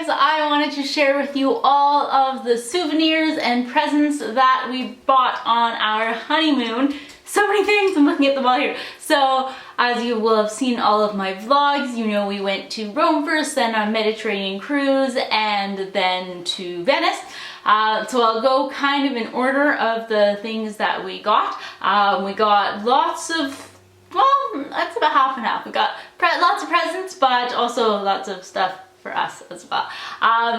guys, I wanted to share with you all of the souvenirs and presents that we bought on our honeymoon. So many things, I'm looking at them all here. So as you will have seen all of my vlogs, you know we went to Rome first, then a Mediterranean cruise, and then to Venice. So I'll go kind of in order of the things that we got. We got lots of, well, that's about half and half. We got lots of presents, but also lots of stuff for us as well.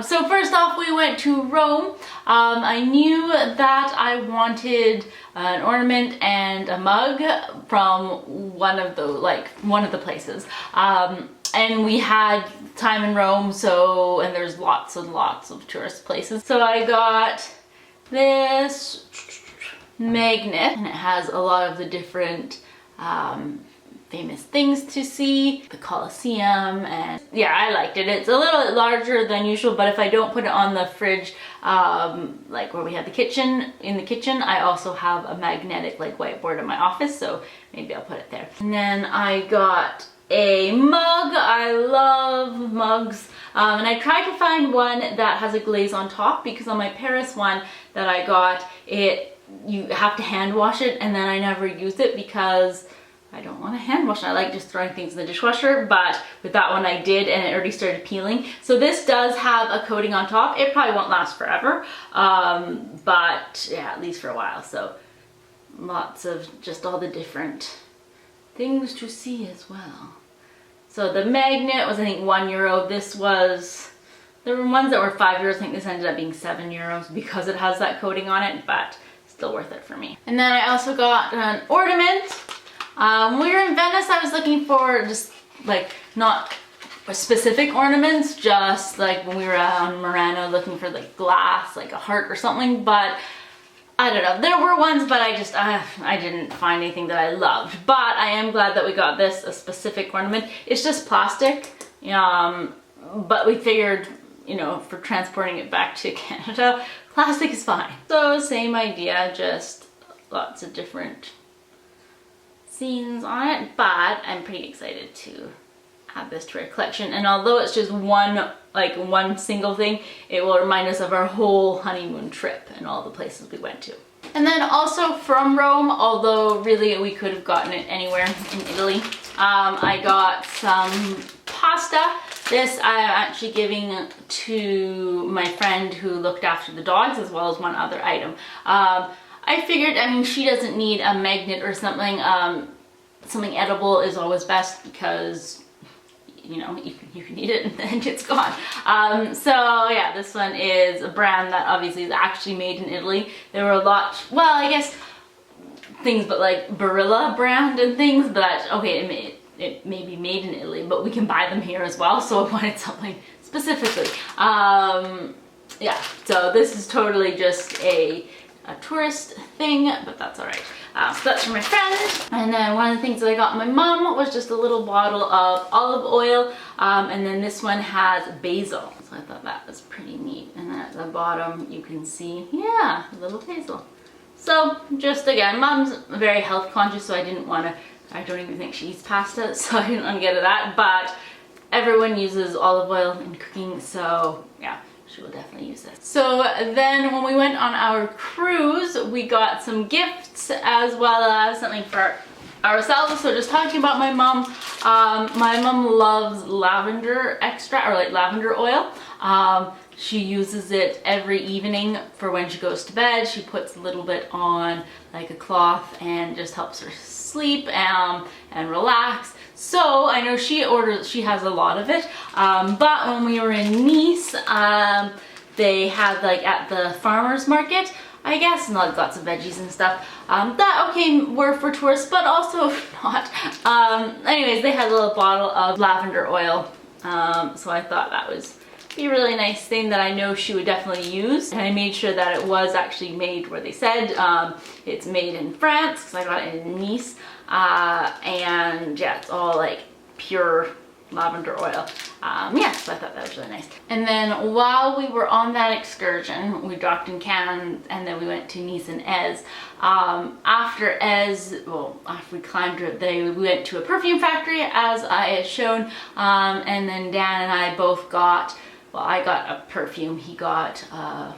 So first off, we went to Rome. I knew that I wanted an ornament and a mug from one of the places. And we had time in Rome, so, and there's lots and lots of tourist places. So I got this magnet, and it has a lot of the different famous things to see, the Colosseum, and yeah, I liked it. It's a little bit larger than usual, but if I don't put it on the fridge, like where we have the kitchen, in the kitchen, I also have a magnetic like whiteboard in my office, so maybe I'll put it there. And then I got a mug. I love mugs. And I tried to find one that has a glaze on top, because on my Paris one that I got, you have to hand wash it, and then I never used it because I don't want to hand wash it. I like just throwing things in the dishwasher, but with that one I did, and it already started peeling. So this does have a coating on top. It probably won't last forever, but yeah, at least for a while. So lots of just all the different things to see as well. So the magnet was, I think, €1. This was, there were ones that were €5. I think this ended up being €7 because it has that coating on it, but still worth it for me. And then I also got an ornament. When we were in Venice, I was looking for just like not specific ornaments, just like when we were on Murano looking for like glass, like a heart or something, but I don't know. There were ones, but I didn't find anything that I loved. But I am glad that we got this, a specific ornament. It's just plastic, but we figured, you know, for transporting it back to Canada, plastic is fine. So same idea, just lots of different scenes on it, but I'm pretty excited to add this to our collection. And although it's just one single thing, it will remind us of our whole honeymoon trip and all the places we went to. And then also from Rome, although really we could have gotten it anywhere in Italy, I got some pasta. This I'm actually giving to my friend who looked after the dogs, as well as one other item. I figured, I mean, she doesn't need a magnet or something. Something edible is always best, because, you know, you can eat it and then it's gone. So yeah, this one is a brand that obviously is actually made in Italy. There were a lot, well, I guess things, but like Barilla brand and things, but okay, it may be made in Italy, but we can buy them here as well. So I wanted something specifically. Yeah, so this is totally just a tourist thing, but that's all right. So that's for my friend. And then one of the things that I got my mom was just a little bottle of olive oil, and then this one has basil, so I thought that was pretty neat. And then at the bottom you can see, yeah, a little basil. So just again, mom's very health conscious, so I don't even think she eats pasta, so I didn't want to get her that, but everyone uses olive oil in cooking, so yeah, she will definitely use this. So then when we went on our cruise, we got some gifts as well as something for ourselves. So just talking about my mom loves lavender extract, or like lavender oil. She uses it every evening for when she goes to bed. She puts a little bit on like a cloth and just helps her sleep and relax. So I know she has a lot of it, but when we were in Nice, they had like at the farmer's market, I guess, and lots of veggies and stuff, that okay, were for tourists, but also not. Anyways, they had a little bottle of lavender oil, so I thought that was be a really nice thing that I know she would definitely use. And I made sure that it was actually made where they said it's made in France, because I got it in Nice. And yeah, it's all like pure lavender oil. Yeah, so I thought that was really nice. And then while we were on that excursion, we docked in Cannes, and then we went to Nice and Eze. After Eze, well, after we climbed it, we went to a perfume factory, as I had shown, and then Dan and I both got well, I got a perfume, he got eau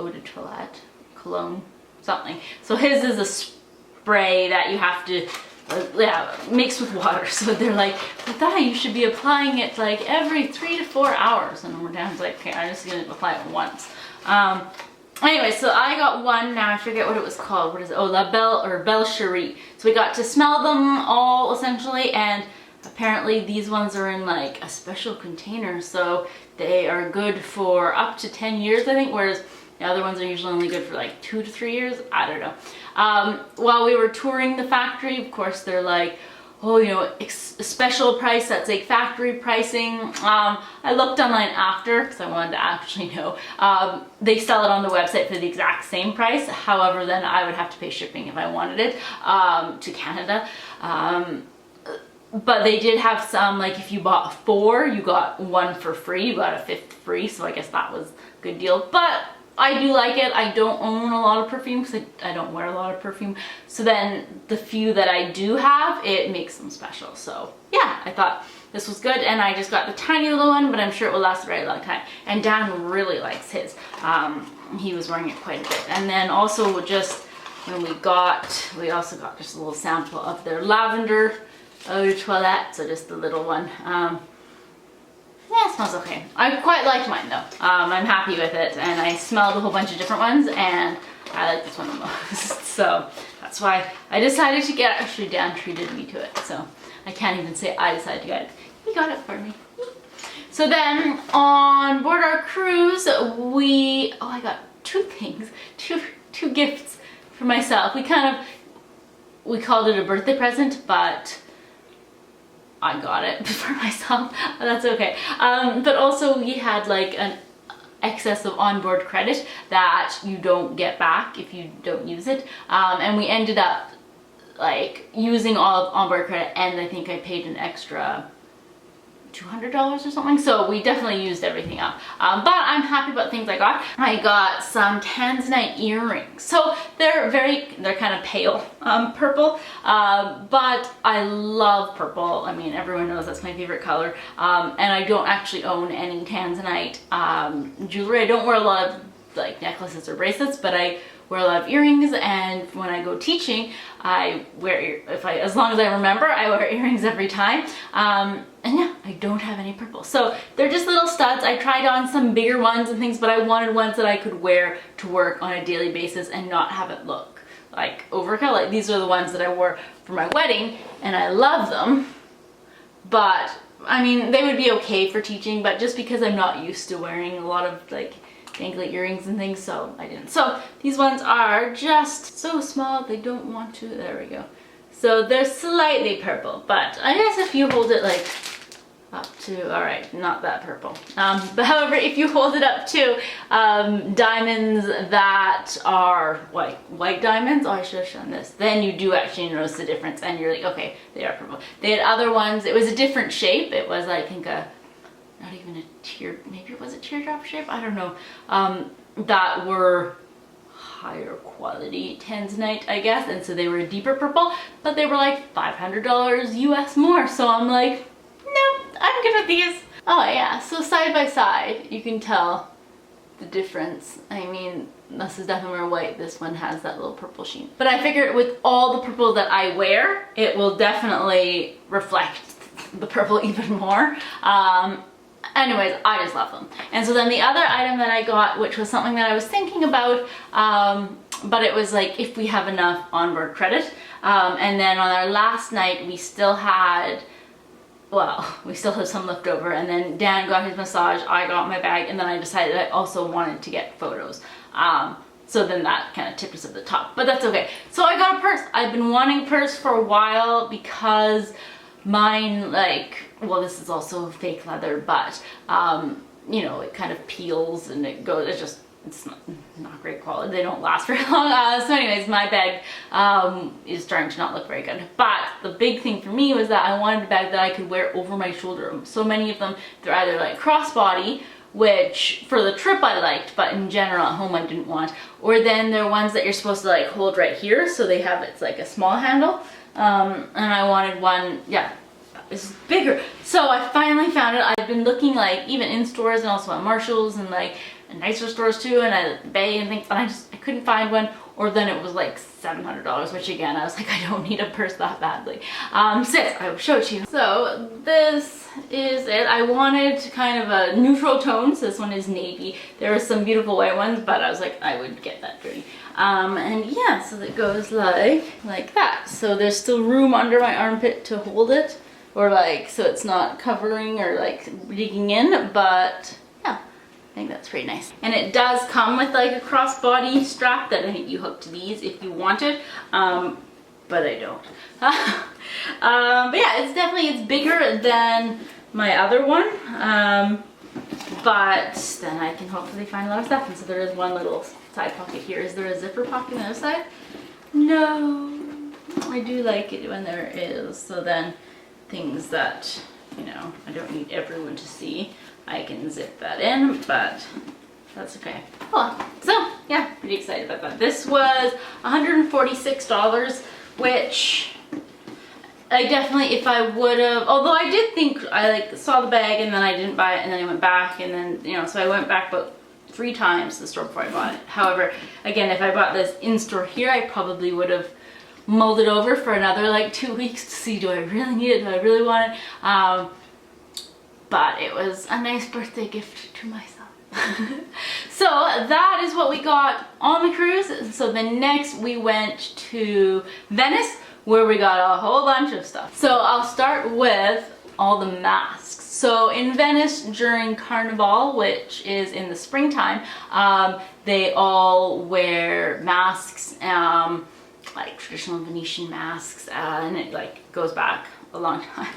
de toilette, cologne, something. So his is a spray that you have to mix with water. So they're like, but that you should be applying it like every 3 to 4 hours. And Dan's like, okay, I'm just gonna apply it once. Anyway, so I got one, now I forget what it was called. What is it? Oh, La Belle or Belle Cherie. So we got to smell them all essentially, and apparently these ones are in like a special container, so they are good for up to 10 years, I think, whereas the other ones are usually only good for like 2 to 3 years. I don't know. While we were touring the factory, of course, they're like, oh, you know, special price, that's like factory pricing. I looked online after because I wanted to actually know. They sell it on the website for the exact same price. However, then I would have to pay shipping if I wanted it to Canada. But they did have some, like if you bought 4, you got 1 for free, you got a 5th free, so I guess that was a good deal. But I do like it. I don't own a lot of perfume because I don't wear a lot of perfume. So then the few that I do have, it makes them special. So yeah, I thought this was good, and I just got the tiny little one, but I'm sure it will last a very long time. And Dan really likes his. He was wearing it quite a bit. And then also just when we also got just a little sample of their lavender eau de toilette, so just the little one. Yeah, it smells okay. I quite like mine though. I'm happy with it, and I smelled a whole bunch of different ones, and I like this one the most. So that's why I decided to get it. Actually, Dan treated me to it, so I can't even say I decided to get it. He got it for me. So then on board our cruise, I got 2 things, two gifts for myself. We called it a birthday present, but I got it for myself. That's okay. But also we had like an excess of onboard credit that you don't get back if you don't use it. And we ended up like using all of onboard credit, and I think I paid an extra $200 or something, so we definitely used everything up. But I'm happy about things I got. I got some tanzanite earrings. So they're kind of pale purple, but I love purple. I mean, everyone knows that's my favorite color. And I don't actually own any tanzanite jewelry. I don't wear a lot of like necklaces or bracelets, but I wear a lot of earrings, and when I go teaching, I wear, as long as I remember, I wear earrings every time. And yeah, I don't have any purple. So they're just little studs. I tried on some bigger ones and things, but I wanted ones that I could wear to work on a daily basis and not have it look like overkill. Like these are the ones that I wore for my wedding, and I love them, but I mean, they would be okay for teaching, but just because I'm not used to wearing a lot of like dangly earrings and things, so I didn't. So these ones are just so small, they don't want to, there we go. So they're slightly purple, but I guess if you hold it like up to, all right, not that purple. But however, if you hold it up to diamonds that are white diamonds, oh, I should have shown this, then you do actually notice the difference, and you're like, okay, they are purple. They had other ones, it was a different shape. It was, I think, not even a maybe it was a teardrop shape, I don't know, that were higher quality tanzanite, I guess, and so they were a deeper purple, but they were like $500 US more, so I'm like, no, I'm good with these. Oh yeah, so side by side, you can tell the difference. I mean, this is definitely more white, this one has that little purple sheen. But I figured with all the purple that I wear, it will definitely reflect the purple even more. Anyways, I just love them. And so then the other item that I got, which was something that I was thinking about, but it was like if we have enough onboard credit. And then on our last night, we still had some left over, and then Dan got his massage, I got my bag, and then I decided I also wanted to get photos. So then that kind of tipped us at the top, but that's okay. So I got a purse. I've been wanting a purse for a while because mine, like, well, this is also fake leather, but you know, it kind of peels and it goes, it's not great quality. They don't last very long. So anyways, my bag is starting to not look very good. But the big thing for me was that I wanted a bag that I could wear over my shoulder. So many of them, they're either like crossbody, which for the trip I liked, but in general at home I didn't want. Or then they're ones that you're supposed to like hold right here, so they have, it's like a small handle. And I wanted one, yeah, is bigger. So I finally found it. I've been looking like even in stores and also at Marshall's and like nicer stores too, and at Bay and things, but I couldn't find one. Or then it was like $700, which again, I was like, I don't need a purse that badly. So yes, I will show it to you. So this is it. I wanted kind of a neutral tone, so this one is navy. There are some beautiful white ones, but I was like, I would get that dirty. And yeah, so it goes like that. So there's still room under my armpit to hold it, or like, so it's not covering or like digging in, but yeah, I think that's pretty nice. And it does come with like a crossbody strap that I think you hook to these if you wanted, but I don't. But yeah, it's bigger than my other one, but then I can hopefully find a lot of stuff. And so there is one little side pocket here. Is there a zipper pocket on the other side? No. I do like it when there is. So then things that, you know, I don't need everyone to see, I can zip that in, but that's okay. Cool. So yeah, pretty excited about that. This was $146, which I definitely, if I would have, although I did think, I like saw the bag and then I didn't buy it and then I went back and then, you know, so I went back about 3 times to the store before I bought it. However, again, if I bought this in store here, I probably would have mulled it over for another like 2 weeks to see, do I really need it, do I really want it? But it was a nice birthday gift to myself. So that is what we got on the cruise. So then next we went to Venice, where we got a whole bunch of stuff. So I'll start with all the masks. So in Venice during Carnival, which is in the springtime, they all wear masks, like traditional Venetian masks, and it like goes back a long time.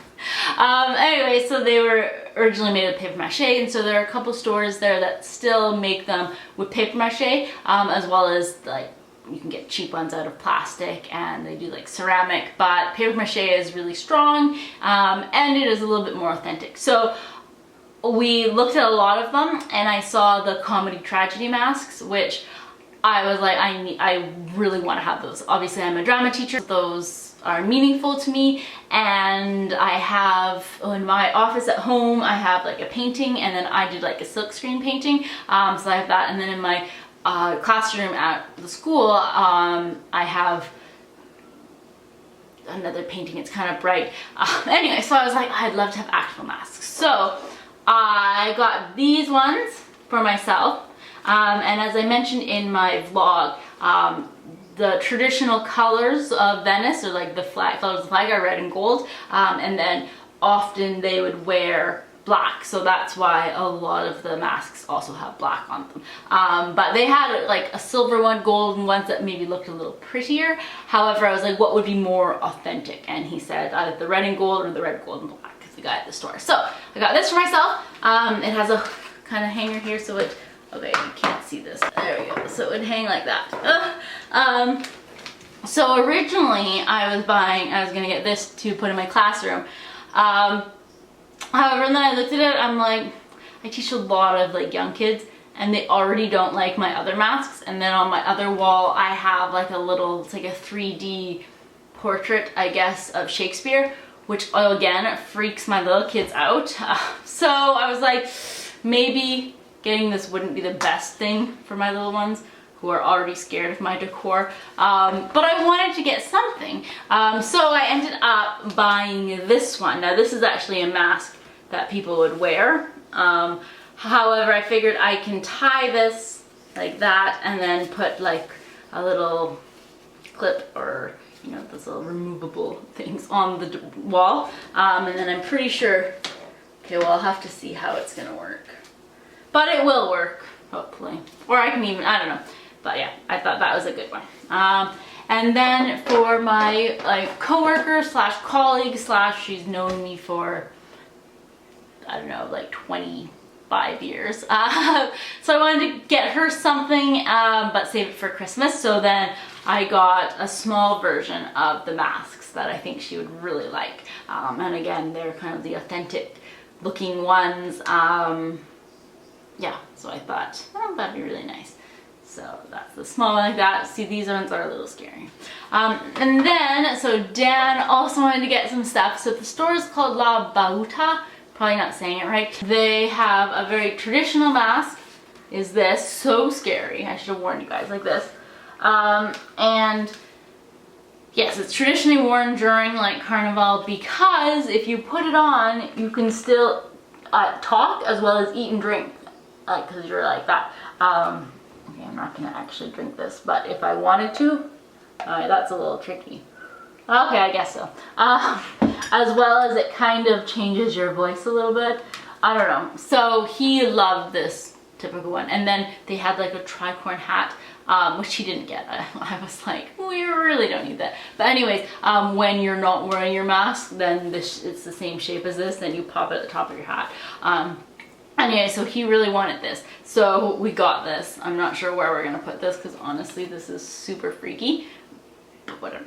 Anyway, so they were originally made of paper mache, and so there are a couple stores there that still make them with paper mache, as well as like you can get cheap ones out of plastic, and they do like ceramic, but paper mache is really strong, and it is a little bit more authentic. So we looked at a lot of them, and I saw the comedy tragedy masks, which I was like, I really want to have those. Obviously I'm a drama teacher, those are meaningful to me, and I have, in my office at home, I have like a painting, and then I did like a silkscreen painting, so I have that, and then in my classroom at the school, I have another painting, it's kind of bright. Anyway, so I was like, I'd love to have actual masks. So I got these ones for myself, and as I mentioned in my vlog, the traditional colors of Venice, or like the flag, colors of the flag, are red and gold, and then often they would wear black, so that's why a lot of the masks also have black on them. But they had like a silver one, gold, and ones that maybe looked a little prettier. However, I was like, what would be more authentic? And he said either the red and gold or the red, gold, and black, because the guy at the store. So I got this for myself. It has a kind of hanger here, so it, okay, you can't see this. There we go. So it would hang like that. So originally I was gonna get this to put in my classroom. However, then I looked at it, I'm like, I teach a lot of like young kids, and they already don't like my other masks. And then on my other wall, I have like a little, it's like a 3D portrait, I guess, of Shakespeare, which again freaks my little kids out. So I was like, maybe getting this wouldn't be the best thing for my little ones who are already scared of my decor, but I wanted to get something, so I ended up buying this one. Now this is actually a mask that people would wear, however I figured I can tie this like that and then put like a little clip, or you know, those little removable things on the wall, and then I'm pretty sure, okay, well I'll have to see how it's gonna work. But it will work, hopefully. Or I can even, I don't know. But yeah, I thought that was a good one. And then for my like coworker slash colleague slash, she's known me for, I don't know, like 25 years. So I wanted to get her something, but save it for Christmas. So then I got a small version of the masks that I think she would really like. And again, they're kind of the authentic looking ones. Yeah, so I thought, oh, that'd be really nice. So that's the small one like that. See, these ones are a little scary. And then, so Dan also wanted to get some stuff. So the store is called La Bauta. Probably not saying it right. They have a very traditional mask. Is this so scary? I should have warned you guys like this. And yes, it's traditionally worn during like Carnival because if you put it on, you can still talk as well as eat and drink, like because you're like that. Okay, I'm not gonna actually drink this, but if I wanted to, that's a little tricky. Okay, I guess so. As well as it kind of changes your voice a little bit. I don't know. So he loved this typical one. And then they had like a tricorn hat, which he didn't get. I was like, we really don't need that. But anyways, when you're not wearing your mask, then it's the same shape as this, then you pop it at the top of your hat. Anyway, so he really wanted this. So we got this. I'm not sure where we're gonna put this because honestly, this is super freaky. But whatever.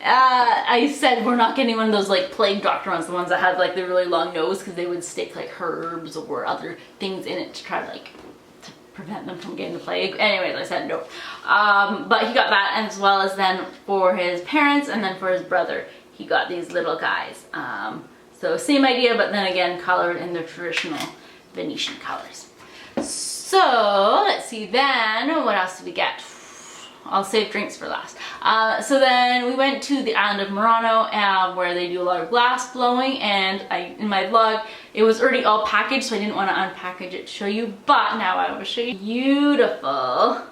I said we're not getting one of those like plague doctor ones, the ones that had like the really long nose because they would stick like herbs or other things in it to try to prevent them from getting the plague. Anyways, I said no. But he got that, and as well as then for his parents and then for his brother, he got these little guys. So same idea, but then again colored in their traditional Venetian colors. So let's see then, what else did we get? I'll save drinks for last. So then we went to the island of Murano where they do a lot of glass blowing, and in my vlog it was already all packaged, so I didn't want to unpackage it to show you, but now I will show you. Beautiful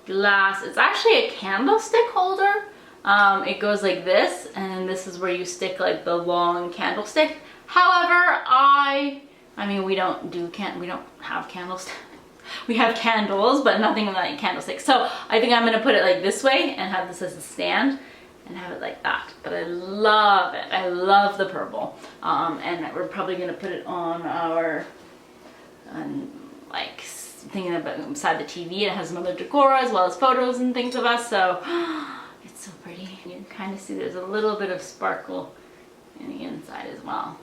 glass. It's actually a candlestick holder. It goes like this, and this is where you stick like the long candlestick. However, I mean we don't have candlesticks. We have candles, but nothing like candlesticks. So I think I'm gonna put it like this way and have this as a stand and have it like that. But I love it. I love the purple. And we're probably gonna put it on our like thing beside the TV. It has some other decor as well as photos and things of us. So it's so pretty. You can kind of see there's a little bit of sparkle in the inside as well.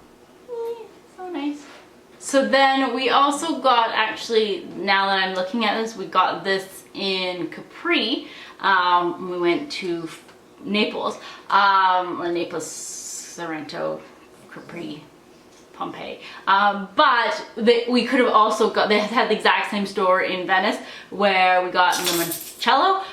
So nice. So then we also got, actually, now that I'm looking at this, we got this in Capri. We went to Naples, Naples, Sorrento, Capri, Pompeii. But we could have also got, they had the exact same store in Venice where we got limoncello,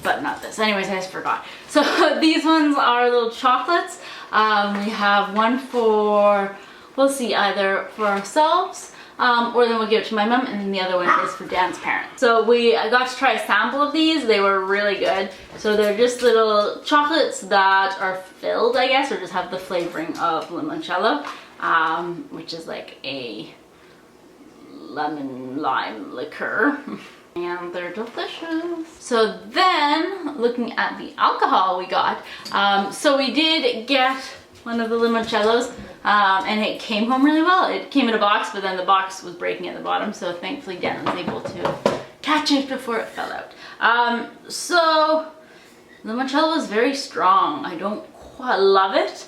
but not this. Anyways, I just forgot. So these ones are little chocolates. We have one for, we'll see, either for ourselves or then we'll give it to my mom, and then the other one is for Dan's parents. So I got to try a sample of these. They were really good. So they're just little chocolates that are filled, I guess, or just have the flavoring of limoncello, which is like a lemon lime liqueur. And they're delicious. So then, looking at the alcohol we got, so we did get one of the limoncellos, and it came home really well. It came in a box, but then the box was breaking at the bottom, so thankfully Dan was able to catch it before it fell out. So limoncello is very strong. I don't quite love it.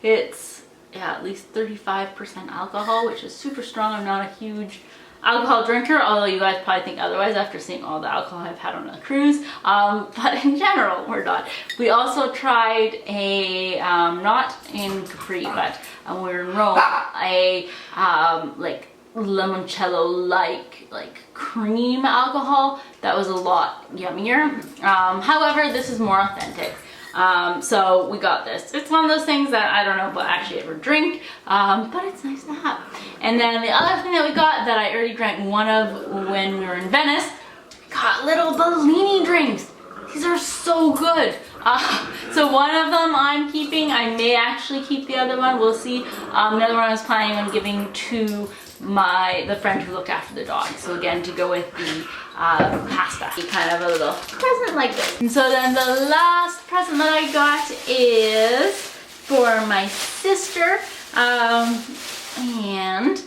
It's at least 35% alcohol, which is super strong. I'm not a huge alcohol drinker, although you guys probably think otherwise after seeing all the alcohol I've had on a cruise, but in general we're not. We also tried a not in Capri, but when we were in Rome, a like limoncello like cream alcohol that was a lot yummier. However, this is more authentic. So we got this. It's one of those things that I don't know if we'll actually ever drink, but it's nice to have. And then the other thing that we got that I already drank one of when we were in Venice, we got little Bellini drinks. These are so good. So one of them I'm keeping. I may actually keep the other one. We'll see. The other one I was planning on giving to the friend who looked after the dog. So again, to go with the pasta. Kind of a little present like this. And so then the last present that I got is for my sister. And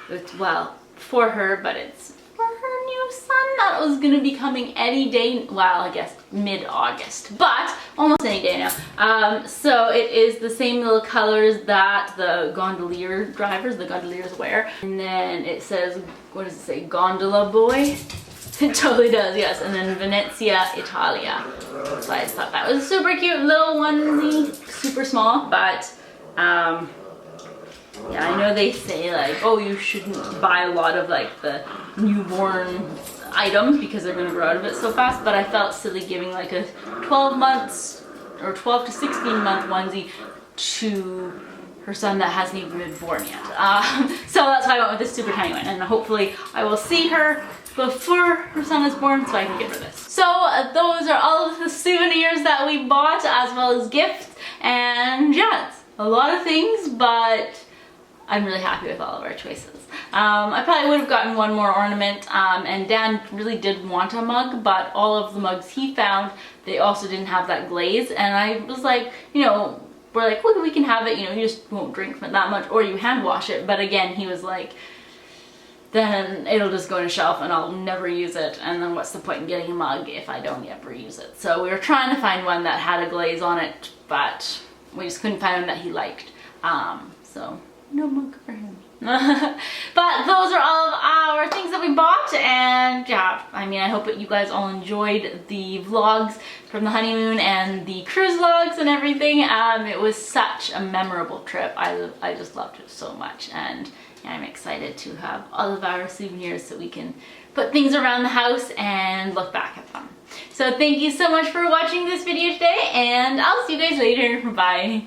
it's, well, for her, but it's for her new of sun that was gonna be coming any day. Well, I guess mid-August, but almost any day now. So it is the same little colors that the gondolier drivers, the gondoliers wear. And then it says, what does it say? Gondola boy? It totally does, yes. And then Venezia, Italia. So I just thought that was a super cute little onesie, super small, but yeah, I know they say like, oh, you shouldn't buy a lot of like the newborn items because they're gonna grow out of it so fast, but I felt silly giving like a 12 months or 12 to 16 month onesie to her son that hasn't even been born yet. So that's why I went with this super tiny one, and hopefully I will see her before her son is born so I can give her this. So those are all of the souvenirs that we bought as well as gifts, and yeah, it's a lot of things, but I'm really happy with all of our choices. I probably would have gotten one more ornament, and Dan really did want a mug, but all of the mugs he found, they also didn't have that glaze, and I was like, you know, we're like, well, we can have it, you know, you just won't drink from it that much, or you hand wash it, but again, he was like, then it'll just go on a shelf and I'll never use it, and then what's the point in getting a mug if I don't ever use it? So we were trying to find one that had a glaze on it, but we just couldn't find one that he liked. So no mug for him. But those are all of our things that we bought, and yeah, I mean, I hope that you guys all enjoyed the vlogs from the honeymoon and the cruise vlogs and everything. It was such a memorable trip. I just loved it so much, and yeah, I'm excited to have all of our souvenirs so we can put things around the house and look back at them. So thank you so much for watching this video today, and I'll see you guys later. Bye.